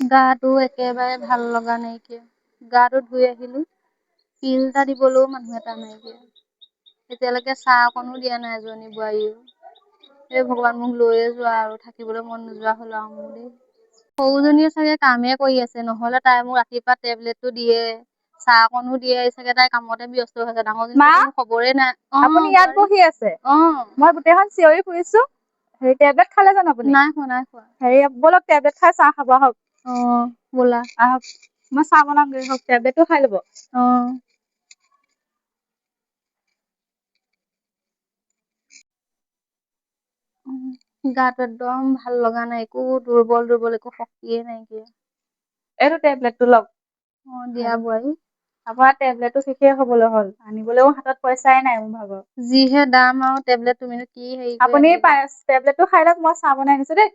গাটো একেবাৰে ভাল লগা নাইকিয়া। গাটো ধুই আহিলো, পিল এটা দিবলৈও মানুহ এটা নাইকিয়া। এতিয়ালৈকে চাহ অকনো দিয়া নাই এজনী বোৱাৰীও। এই ভগৱান মোক লৈয়ে যোৱা আৰু থাকিবলৈ মন নোযোৱা হ'ল আৰু মোৰ দেই। সৰুজনীয়ে চাগে কামে কৰি আছে, নহলে তাই মোক ৰাতিপুৱা টেবলেটটো দিয়ে। চাহ অকনো দিয়ে, চাগে তাই কামতে ব্যস্ত হৈছে। ডাঙৰজনী কোনো খবৰে নাই। আপুনি ইয়াত বহি আছে? মই গোটেইখন চিঞৰি ফুৰিছো। হেৰি টেবলেট খালে জানো আপুনি? নাই খোৱা, নাই খোৱা। হেৰি বলক টেবলেট খাই চাহ খাব আহক। ব'লা। আহক, মই চাহ বনামগৈ, আহক টেবলেটটো খাই ল'ব। গাটো একদম ভাল লগা নাই, একো দুৰ্বল দুৰ্বল, একো শক্তিয়ে নাইকিয়া। এইটো টেবলেটটো লওক। দিয়া বোৱাৰী। আপোনাৰ টেবলেটটো শেষেই হ'বলৈ হ'ল, আনিবলৈও হাতত পইচাই নাই মোৰ ভাগৰ। যিহে দাম আৰু টেবলেট তুমিনো কি হেৰি কৰি আপুনি আনিবা। টেবলেটটো খাই লওক, মই চাহ বনাই আনিছো দেই।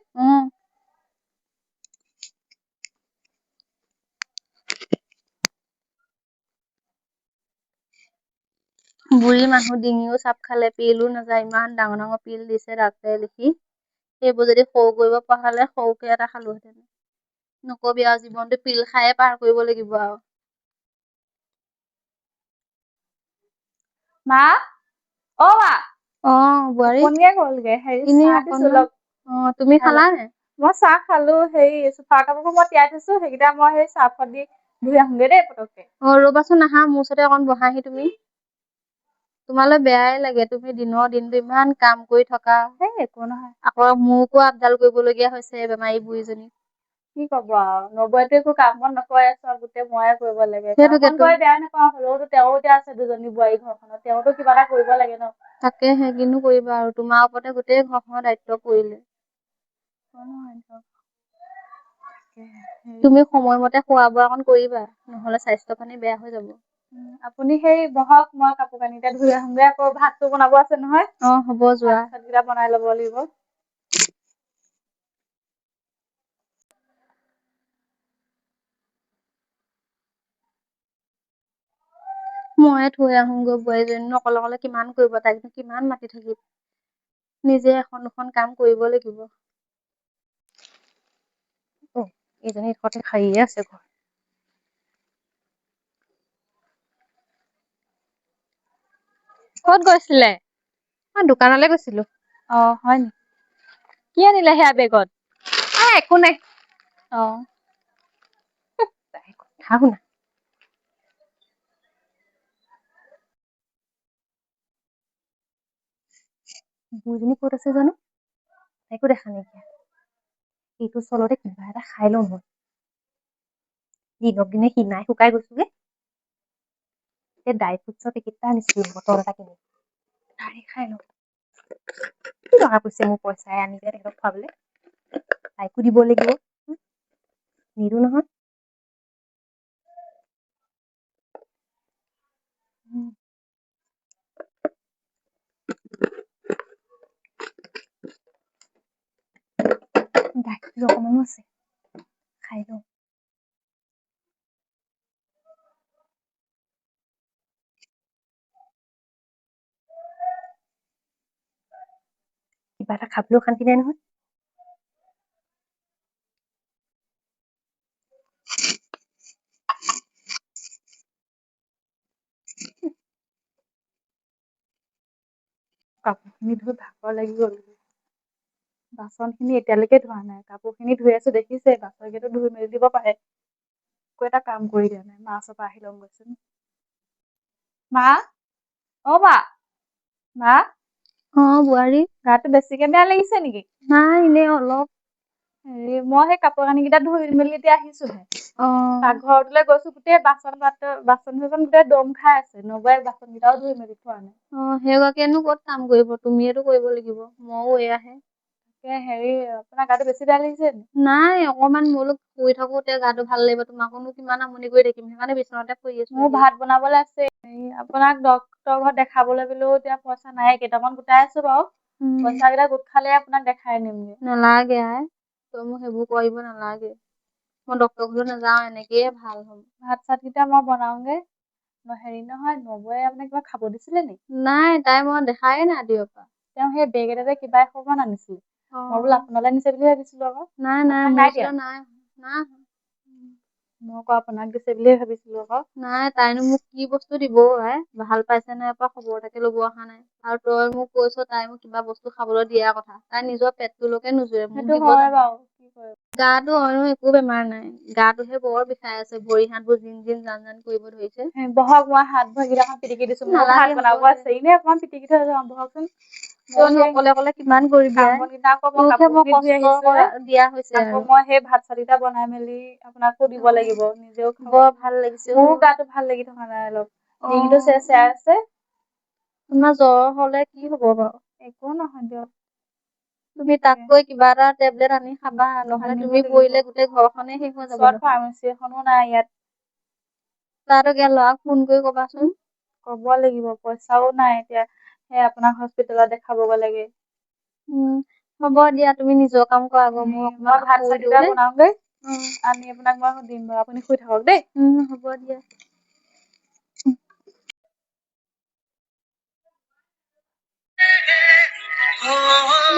বুঢ়ী মানুহ ডিঙিও চাপ খালে, পিলো নাযায়, ইমান ডাঙৰ ডাঙৰ পিল দিছে ডাক্তৰে লিখি। সেইবোৰ যদি সৰু কৰিব পৰা হ'লে সৰুকে এটা খালোহেঁতেন। নকবি আৰু জীৱনটো পিল খায়ে পাৰ কৰিব লাগিব আৰু। মা, অ' মা। বোৱাৰী। টোপনিয়ে গ'লগে, হেৰি এনেই চাহ দিছো অকনমান। লওক। তুমি খালা নে? মই চাহ খালো, হেৰি চাহ কাপোৰবোৰ মই তিয়াই থৈছো, সেইকেইটা মই সেই চাৰ্ফত দি ধুই আহোগে দেই পতককে। ৰবাচোন আহা, মোৰ ওচৰতে অকণ বহাহি তুমি। তোমালৈ বেয়াই লাগে, তুমি দিনৰ দিনটো ইমান কাম কৰি থকা। একো নহয়। আকৌ মোকো আপডাল কৰিবলগীয়া হৈছে বেমাৰী বুঢ়ীজনী। কি ক'ব আৰু, নবৌয়েতো একো কাম বন নকৰে, চব গোটেই ময়ে কৰিব লাগে। কাম বন সেইটোকেতো। কৰি বেয়া নাপাওঁ, হ'লেওতো তেওঁ এতিয়া আছে দুজনী বোৱাৰী ঘৰখনত, তেওঁতো কিবা এটা কৰিব লাগে ন। তাকেহে, কিনো কৰিবা আৰু, তোমাৰ ওপৰতে গোটেই ঘৰখনৰ দায়িত্ব পৰিলে। তুমি সময়মতে খোৱা বোৱা অকণ কৰিবা, নহ'লে স্বাস্থ্য পানী বেয়া হৈ যাব। আপুনি সেই বহক, মই কাপোৰ কানি কেইটা ধুই আহোঁগে, আকৌ ভাতটো বনাব আছে নহয়। হ'ব যোৱা। ভাত চাত কেইটা বনাই ল'ব লাগিব। ময়ে থৈ আহোগৈ বোৱাৰীজনী, অকলে অকলে কিমান কৰিব, তাইকনো কিমান মাতি থাকিম। নিজে এখন দুখন কাম কৰিব লাগিব। এইজনী সাৰিয়ে আছে ঘৰ। ক'ত গৈছিলে? মই দোকানলৈ গৈছিলো। হয় নি? কি আনিলে সেয়া বেগত? একো নাই। কথা শুনা। বুঢ়ীজনী ক'ত আছে জানো? একো দেখা নাইকিয়া। এইটো চলতে কিবা এটা খাই লওঁ মই। দিনক দিনে ক্ষীণাই শুকাই গৈছোগে। ড্ৰাই ফ্ৰুটছৰ পেকেট এটা আনিছিলো, বটল এটা কিনি। খাই লওঁ। কি দৰকাৰ পৰিছে মোৰ পইচাই আনি তেখেতক খুৱাবলৈ। তাইকো দিব লাগিব, নিদো নহয়। গাখীৰ অকমানো আছে, খাই লওঁ। কিবা এটা খাবলৈও শান্তি নাই নহয়। কাপোৰখিনি ধুই ভাগৰ লাগি গ'ল। বাচনখিনি এতিয়ালৈকে ধোৱা নাই, কাপোৰখিনি ধুই আছো দেখিছে, বাচনকেইটা ধুই মেলি দিব পাৰে। একো এটা কাম কৰি দিয়া নাই, মা ওচৰৰ পৰা আহি লওঁগৈচোন। মা, অ' মা, মা। বোৱাৰী। গাটো বেছিকে বেয়া লাগিছে নেকি? নাই, এনেই অলপ। হেৰি, মই সেই কাপোৰ কানি কেইটা ধুই মেলি এতিয়া আহিছোহে। পাকঘৰটোলৈ গৈছো, গোটেই বাচন-চাচন গোটেই দম খাই আছে, নবৌয়ে বাচন কেইটাও ধুই মেলি থোৱা নাই। সেইগৰাকীয়েনো ক'ত কাম কৰিব, তুমিয়েতো কৰিব লাগিব, মইও এয়াহে। হেৰি, আপোনাৰ গাটো বেছি বেয়া লাগিছে নি? নাই, অকমান বোলো শুই থাকোতে গাটো ভাল লাগিব, তোমাকনো কিমান আমনি কৰি থাকিম, সেইকাৰণে বিচনাতে শুই আছো মোৰ এতিয়া। ভাত বনাবলৈ আছে। আপোনাক ডক্তৰৰ ঘৰত দেখাবলৈ গ'লেও এতিয়া পইচা নাই, কেইটামান গোটাই আছো বাৰু। পইচা কেইটা গোট খালে আপোনাক দেখাই আনিমগে। নালাগে আই, তই মোক সেইবোৰ কৰিব নালাগে। মই ডক্তৰৰ ঘৰলৈ নাযাওঁ, এনেকেই ভাল হ'ম। ভাত চাত কেইটা মই বনাওগে। হেৰি নহয়, নবৌয়ে আপোনাক কিবা খাব দিছিলে নি? নাই, তাই মই দেখাই নাই ৰাতিপুৱাৰ পৰা। তেওঁ সেই বেগ এটাতে কিবা এসোপামান আনিছিলে। মই বোলো আপোনালৈ নিছে বুলি ভাবিছিলো আকৌ। নাই, আপোনাক মোৰ দিয়া? ওচৰত নাই। মই আকৌ আপোনাক দিছে বুলিয়ে ভাবিছিলো আকৌ। নাই তাইনো মোক কি বস্তু দিব ভাল পাইছে নাই পৰা খবৰ এটাকে ল'ব অহা নাই। আৰু তই মোক কৈছ তাই মোক কিবা বস্তু খাবলৈ দিয়া কথা, তাই নিজৰ পেটটোলৈকে নোজোৰে মোক সেইটো দিব হয় জানো। বাৰু কি কৰিব। গাটো অইনো একো বেমাৰ নাই, গাটোহে বৰ বিষাই আছে, ভৰি হাতবোৰ জিন জিন জান জান কৰিব ধৰিছে। বহক, মই হাত ভৰিকেইটাখন পিটিকি দিছো, মই ভাত নালাগে হ'ব বনাব দে। আছে, এনেই অকমান পিটিকি থৈ যাওঁ বহকচোন। মই তইনো সেই অকলে অকলে কিমান কৰিবি কাম আই। বন কেইটা আকৌ মই তোকহে কাপোৰ খিনি ধুই কষ্ট আহিছো হে, দিয়া হৈছে আকৌ আৰু। মই সেই ভাত চালিটা বনাই মেলি আপোনাকো দিব লাগিব, নিজেও খাব বৰ লাগিব। ভাল লাগিছে মোৰো গাটো ভাল লাগি থকা নাই অলপ, অ ডিঙিটো চেৰচেৰাই আছে। তোমাৰ জ্বৰ হলে কি হব বাৰু? একো নহয় দিয়ক। তুমি তাকে তাতকৈ কিবা এটা টেবলেট আনি খাবা, নহলে আনিব তুমি লাগিব। পৰিলে গোটেই ঘৰখনে শেষ হৈ যাব ওচৰত দেখোন। ফাৰ্মাচী এখনো নাই ইয়াত। তাতকে ল'ৰাক ফোন কৰি কবাচোন। কব লাগিব, পইচাও নাই এতিয়া, সেই আপোনাক হস্পিতেলত দেখাবগৈ লাগে। হ'ব দিয়া, তুমি নিজৰ কাম কৰা গৈ, মই অকমান ভাত শুই দিওঁ চাতকেইটা দেই। বনাওগৈ, আনি আপোনাক মই দিম বাৰু, আপুনি শুই থাকক দেই। হ'ব দিয়া।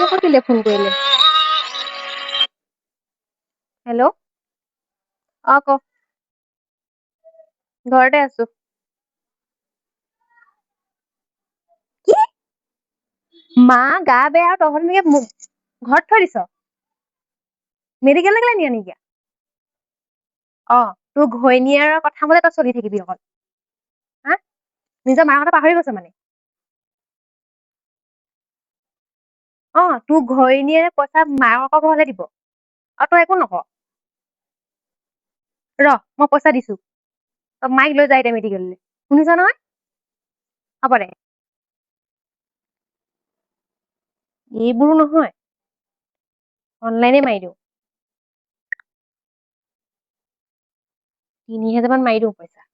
আকৌ কেলে ফোন কৰিলে? হেল্ল', ক। ঘৰতে আছো। কি? মা গা বেয়া আৰু তহঁতে মোক ঘৰত থৈ দিছ? মেডিকেললৈ কেলে নিয়া নিকি? তোৰ ঘৈণীয়েৰৰ কথা মতে তই চলি থাকিবি অকল। হা, নিজৰ মাৰ কথা পাহৰি গৈছ মানে? তোৰ ঘৈণীয়েৰে পইচা মাকৰ ঘৰলে দিব, আৰু তই একো নক? মই পইচা দিছো, তই মাইক লৈ যা এতিয়া মেডিকেললৈ, শুনিছ নহয়? হ'ব দে। এইবোৰো নহয়, অনলাইনে মাৰি দিওঁ। 3000 মান মাৰি দিওঁ পইচা।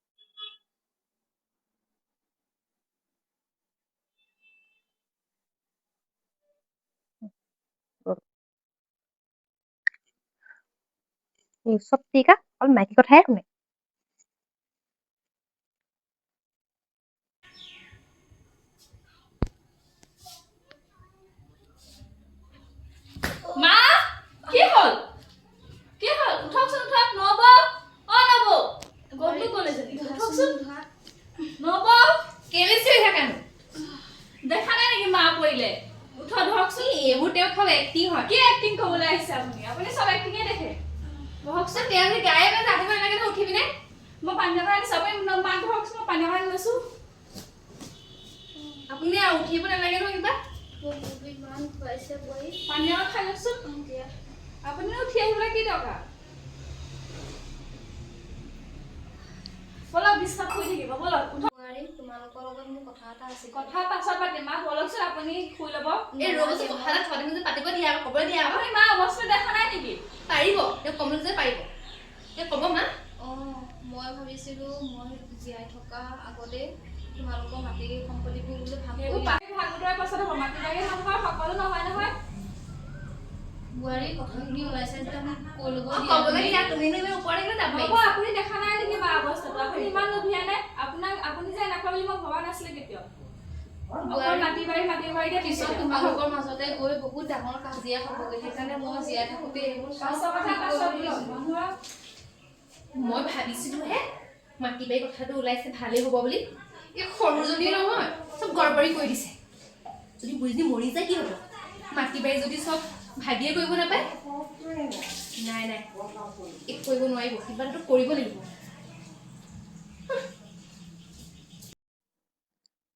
চব ঠিক অকল মাইকী কথাহে শুনে। মা, কি হ'ল? কি হ'ল? উঠকচোন, উঠক, নবৌ। নবৌ। গ'লনো ক'লে যদি? উঠকচোন। নবৌ, কেলে চিঞৰি থাকানো? দেখা নাই নেকি মা পৰিলে? ধৰকচোন। এইবোৰ তেওঁ খুব এক্টিং হয়। কি এক্টিং ক'বলৈ আহিছে আপুনি? আপুনি চব এক্টিঙে দেখে। বহকচোন, তেওঁ যদি গায়ে বায়ে জানিব নালাগে নহয়, উঠি পিনে। মই পানী অকণ আনিছো, আপুনি মাক ধৰকচোন, মই পানী অকণ আনি লৈছো। আপুনি উঠিব নালাগে নহয় কিবা। ইমান খুৱাইছে বহি। পানী অকণ খাই লওকচোন। আপুনিও উঠি আহিবলৈ কি দৰকাৰ? বলক, বিছনাত শুই থাকিব, বলক। তোমালোকৰ লগত মোৰ কথা এটা আছে। কথা পাছত পাতিম, মা বলকচোন, আপুনি শুই ল'ব। এই ৰ'বচোন, কথা এটা পাতিব দিয়া, ক'বলৈ দিয়া। আপুনি মা অৱস্থা দেখা নাই নেকি? পাৰিব, তেওঁ কমল যে পাৰিব। তেওঁ ক'ব মা। মই ভাবিছিলো মই জীয়াই থকা আগতে তোমালোকৰ মাটি সম্পত্তিবোৰ বোলো ভাগ কৰি ভাগ বতৰা পাছত হ'ব। মাটি বাৰী নহয়, সকলো নহয় নহয়। বোৱাৰী কথাখিনি ওলাইছে যেতিয়া মোক কৈ ল'ব দিয়া। ক'বলৈ দিয়া, তুমিনো ইমান ওপৰত আহিলে যাব। হ'ব, আপুনি দেখা নাই নেকি মা অৱস্থাটো? আপুনি ইমান লোভীয়া নে? আপুনি যে এনেকুৱা বুলি মই ভবা নাছিলো কেতিয়াও। মাটি বাৰীতে পিছত তোমালোকৰ মাজতে গৈ বহুত ডাঙৰ কাজিয়া হ'বগৈ। সেইকাৰণে মই জীয়াই থাকোতে এইবোৰ পাছৰ কথা পাছত মানুহৰ মই ভাবিছিলো মাটি বাৰী কথাটো ওলাইছে ভালেই হ'ব বুলি। এই সৰুজনী নহয়, চব গড়বড়ি কৰি দিছে। যদি বুঢ়ীজনী মৰি যায় কি হ'ব? মাটি বাৰী যদি চব ভাগিয়ে কৰিব নাপায়? নাই একো কৰিব নোৱাৰিব, কিবা এটা কৰিব লাগিব।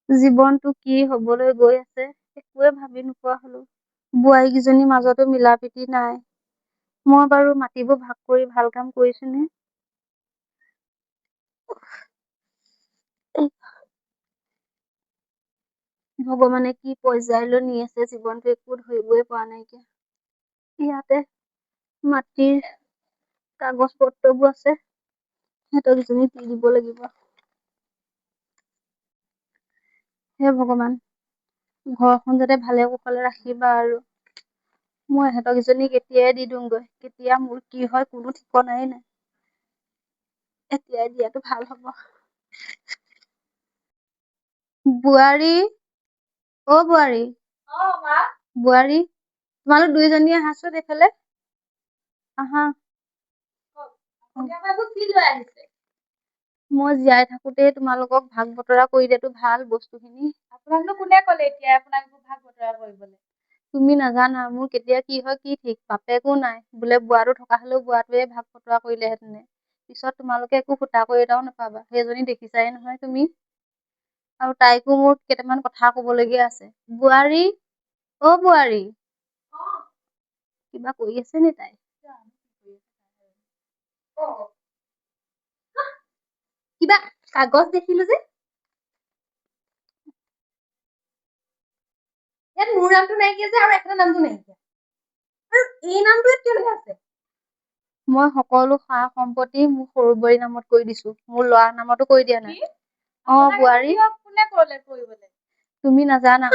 জীৱনটো কি হবলৈ গৈ আছে একোৱে ভাবি নোপোৱা হলো। বোৱাৰীকেইজনীৰ মাজতো মিলা প্ৰীতি নাই। মই বাৰু মাটিবোৰ ভাগ কৰি ভাল কাম কৰিছো নে? ভগৱানে কি পৰ্যায়লৈ নি আছে জীৱনটো একো ধৰিবই পৰা নাইকিয়া। ইয়াতে মাটিৰ কাগজ পত্ৰবোৰ আছে, সিহঁতক দি দিব লাগিব। হে ভগৱান, ঘৰখন যাতে ভালে কুশলে ৰাখিবা আৰু। মই ইহঁতকেইজনীক এতিয়াই দি দিওঁগৈ, কেতিয়া মোৰ কি হয় কোনো ঠিকনাই নাই। এতিয়াই দিয়াটো ভাল হব। বোৱাৰী, বোৱাৰী। মা। বোৱাৰী, তোমালোক দুইজনী আহাচোন এইফালে। আহা। মই জীয়াই থাকোতে তোমালোকক ভাগ বতৰা কৰি দিয়াটো ভাল বস্তুখিনি। আপোনাকনো কোনে ক'লে এতিয়া আপোনাক ভাগ বতৰা কৰিবলৈ? তুমি নাজানা মোৰ কেতিয়া কি হয় কি ঠিক, বাপেকো নাই, বোলে বুঢ়াটো থকা হলেও বুঢ়াটোৱে ভাগ বতৰা কৰিলেহেঁতেনে। পিছত তোমালোকে একো ফুটা কৰি এটাও নাপাবা, সেইজনী দেখিছাই নহয় তুমি। আৰু তাইকো মোৰ কেইটামান কথা কবলগীয়া আছে। বোৱাৰী, অ বোৱাৰী, কিবা কৰি আছে নি তাই? কিবা কাগজ দেখিলো যে, ইয়াত মোৰ নামটো নাইকিয়া যে আৰু এটা নামটো নাইকিয়া, আৰু এই নামটো ইয়াত কিয় লিখা আছে? মই সকলো সা সম্পত্তি মোৰ সৰু বোৱাৰীৰ নামত কৰি দিছো, মোৰ ল'ৰাৰ নামতো কৰি দিয়া নাই। অ বোৱাৰী, কোনে ক'লে কৰিবলৈ? তুমি নাজানা,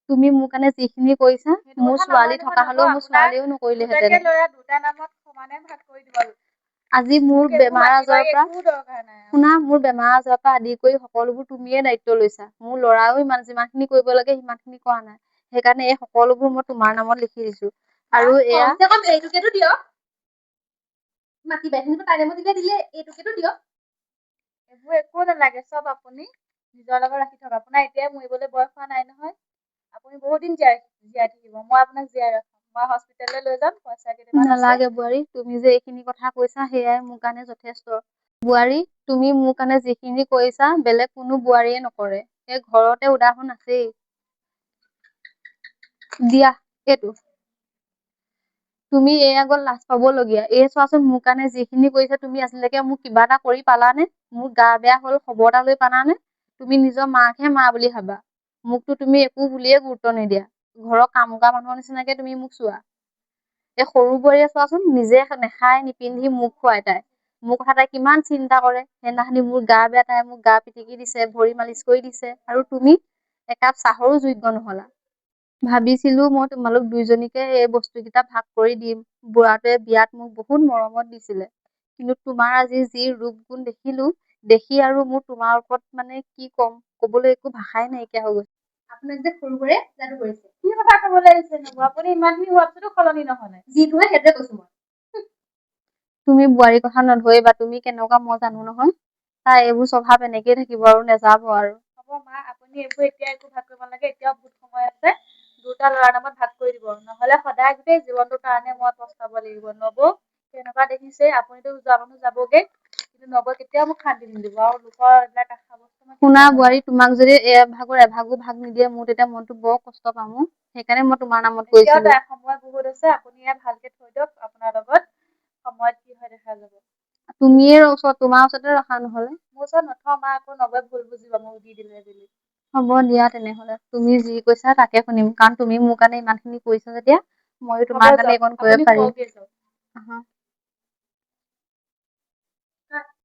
তুমি মোৰ কাৰণে যিখিনি কৰিছা, মোৰ ছোৱালী থকা হলেও মোৰ ছোৱালীও নকৰিলেহেঁতেন। ল'ৰা দুটা নামত সমানে ভাগ কৰি দিব। আজি মোৰ বেমাৰ আজাৰৰ পৰা দৰকাৰ নাই। শুনা, মোৰ বেমাৰ আজাৰৰ পৰা আদি কৰি সকলোবোৰ তুমিয়ে দায়িত্ব লৈছা। মোৰ ল'ৰাও যিমানখিনি কৰিব লাগে সিমানখিনি কৰা নাই, সেইকাৰণে এই সকলোবোৰ মই তোমাৰ নামত লিখি দিছো। আৰু এয়া এইটোকেতো দিয়ক, মাটি বাৰীখিনিতো তাই নামত যেতিয়া দিলে এইটোকেতো দিয়ক। এইবোৰ একো নালাগে, চব আপুনি নিজৰ লগত ৰাখি থওক। আপোনাৰ এতিয়াই মৰিবলৈ বয়স হোৱা নাই নহয়। আপুনি বহুত দিন জীয়াই থাকিব, মই আপোনাক জীয়াই ৰাখো। মই হস্পিটেললৈ লৈ যাম, পইচা কেইটামান আছে। নালাগে বোৱাৰী, তুমি যে এইখিনি কথা কৈছা সেয়াই মোৰ কাৰণে যথেষ্ট। বোৱাৰী, তুমি মোৰ কাৰণে যিখিনি কৰিছা বেলেগ কোনো বোৱাৰীয়ে নকৰে, এই ঘৰতে উদাহৰণ আছেই। দিয়া এইটো, তুমি এই আগত লাজ পাবলগীয়া। এই চোৱাচোন মোৰ কাৰণে যিখিনি কৰিছা, তুমি আজিলৈকে মোক কিবা এটা কৰি পালানে? মোৰ গা বেয়া হল খবৰ এটা লৈ পালানে? তুমি নিজৰ মাকহে মা বুলি ভাবা, মোকতো তুমি একো বুলিয়ে গুৰুত্ব নিদিয়া। ঘৰৰ কাম কৰা মানুহৰ নিচিনাকে তুমি মোক চোৱা। এই সৰু বোৱাৰীয়ে চোৱাচোন, নিজে নেখাই নিপিন্ধি মোক খুৱাই তাই। মোৰ কথা তাই কিমান চিন্তা কৰে। সেইদিনাখনি মোৰ গা বেয়া, তাই মোক গা পিটিকি দিছে, ভৰি মালিচ কৰি দিছে, আৰু তুমি একাপ চাহৰো যোগ্য নহলা। ভাবিছিলো মই তোমালোক দুইজনীকে এই বস্তু কেইটা ভাগ কৰি দিম। বুঢ়াটোৱে বিয়াত মোক বহুত মৰমত দিছিলে, কিন্তু তোমাৰ আজি যি ৰূপ গুণ দেখিলো, দেখি আৰু মোৰ তোমাৰ ওপৰত মানে কি কম, কবলৈ একো ভাষাই নাইকিয়া হৈ গৈছে। আপোনাক যে সৰু বোৰে যাদু কৰিছে। কি কথা ক'বলৈ আহিছে নো? আপুনি ইমানখিনি হোৱাৰ পিছতো সলনি নহলে। যিটো হয় সেইটোৱে কৈছো মই। তুমি বোৱাৰীৰ কথা নধৰিবা, তুমি কেনেকুৱা মই জানো নহয়। তাই এইবোৰ স্বভাৱ এনেকেই থাকিব আৰু নেযাব আৰু। হ'ব মা, আপুনি এইবোৰ এতিয়া একো ভাগ কৰিব নালাগে, এতিয়াও বহুত সময় আছে। দুটা ল'ৰাৰ নামত ভাগ কৰি দিব, নহলে সদায় গোটেই জীৱনটোৰ কাৰণে মই পস্তাব লাগিব। নবৌ তেনেকুৱা দেখিছে, আপুনিতো যোৱা মানুহ যাবগে, কিন্তু নবৌ কেতিয়াও মোক শান্তি নিদিব। আৰু লোকৰ এইবিলাক আশা বস্তু মই শুনা কেতিয়াও বোৱাৰী, নলওঁ। তোমাক যদি এভাগৰ এভাগো ভাগ নিদিয়ে, মোৰ তেতিয়া মনটো বৰ কষ্ট পাম। সেইকাৰণে মই তোমাৰ নামত এতিয়াও কৰিছিলো। তাই সময় বহুত আছে, আপুনি ইয়াত ভালকে থৈ দিয়ক। আপোনাৰ লগত সময়ত কি হয় দেখা যাব। তুমিয়ে ওচৰত, তোমাৰ ওচৰতে ৰখা নহলে। মোৰ ওচৰত নথওঁ মা, আকৌ নবৌৱে ভুল বুজিব মোক দি দিলে বুলি। হ'ব দিয়া তেনেহলে, তুমি যি কৈছা তাকে শুনিম, কাৰণ তুমি মোৰ কাৰণে ইমান খিনি কৰিছা যেতিয়া ময়ো হ'ব তোমাৰ কাৰণে যাওক, এইকণ কৰিব আপুনি পাৰিম। শুৱগে যাওক।